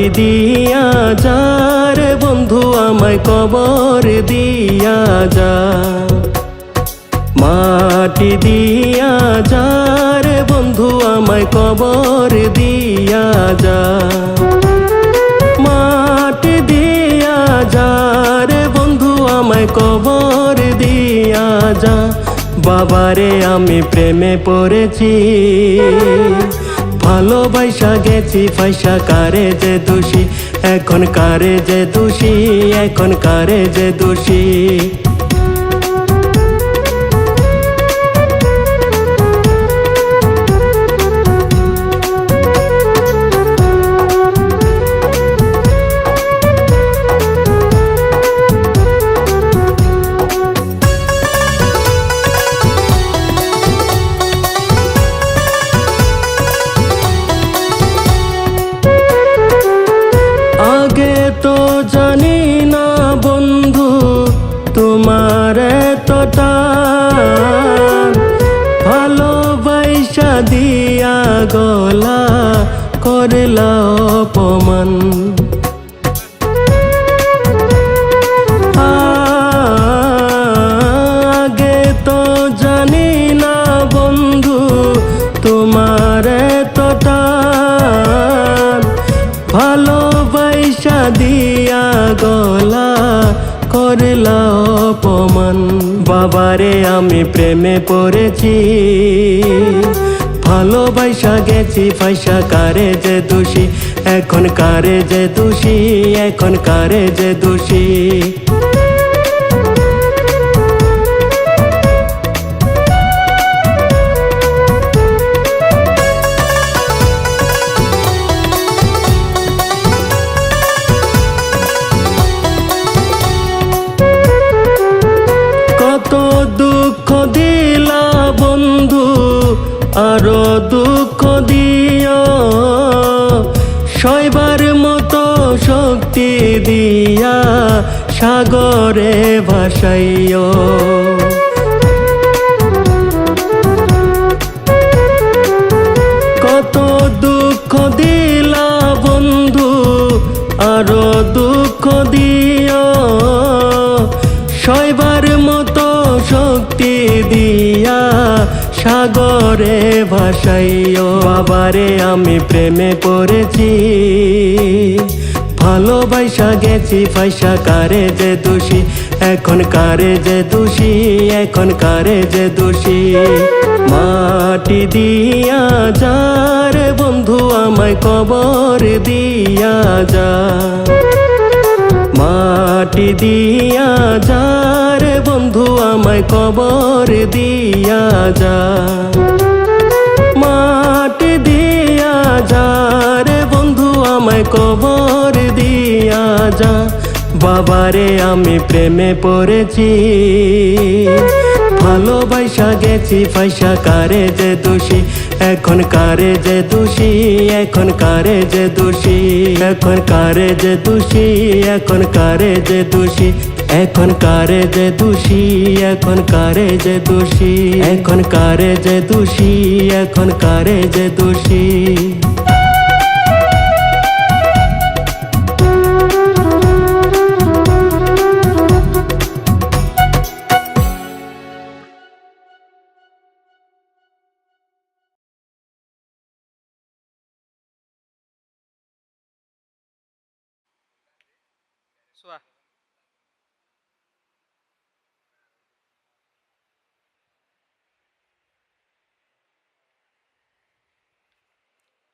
মাটি দিয়া যা রে বন্ধু আমায় কবর দিয়া যা, মাটি দিয়া যা রে বন্ধু আমায় কবর দিয়া যা, মাটি দিয়া যা রে বন্ধু আমায় কবর দিয়া যা। বাবারে আমি প্রেমে পড়েছি, ভালোবাসা গেছি ফাইসা, কারে যে দোষী এখন, কারে যে দোষী এখন, কারে যে দোষী। আগে তো জানি না বন্ধু তোমার এতটা, ভালোবাসা দিয়া গলা করলা অপমান। আগে তো জানি না বন্ধু তোমার এতটা, ভালোবাসা দিয়া গলা করলা অপমান। বাবারে আমি প্রেমে পড়েছি, ভালোবাসা গেছি ফাইসা, কারে যে দোষী এখন, কারে যে দোষী এখন, কারে যে দোষী। কত দুঃখ দিলা বন্ধু আরো দুঃখ দিও, সইবার মতো শক্তি দিয়া সাগরে ভাসাইও। কত দুঃখ দিলা বন্ধু আরো দুঃখ দিও, সইবার মতো শক্তি দিয়া সাগরে ভাসাইও। বাবারে আমি প্রেমে পড়েছি, ভালোবাসা গেছি ফাইসা, কারে যে দোষী এখন, কারে যে দোষী এখন, কারে যে দোষী। মাটি দিয়া যা রে বন্ধু আমায় কবর দিয়া যা, মাটি দিয়া যা রে বন্ধু আমায় কবর দিয়া যা, মাটি দিয়া যা রে বন্ধু আমায় কবর দিয়া যা। বাবারে আমি প্রেমে পড়েছি, ভালোবাসা গেছি ফাইসা, কারে যে দোষী এখন, কারে যে দোষী এখন, কারে যে দোষী এখন, কারে যে দোষী এখন, কারে যে দোষী এখন, কারে যে দোষী এখন, কারে যে দোষী এখন, কারে যে দোষী এখন, কারে যে দোষী। চোৱা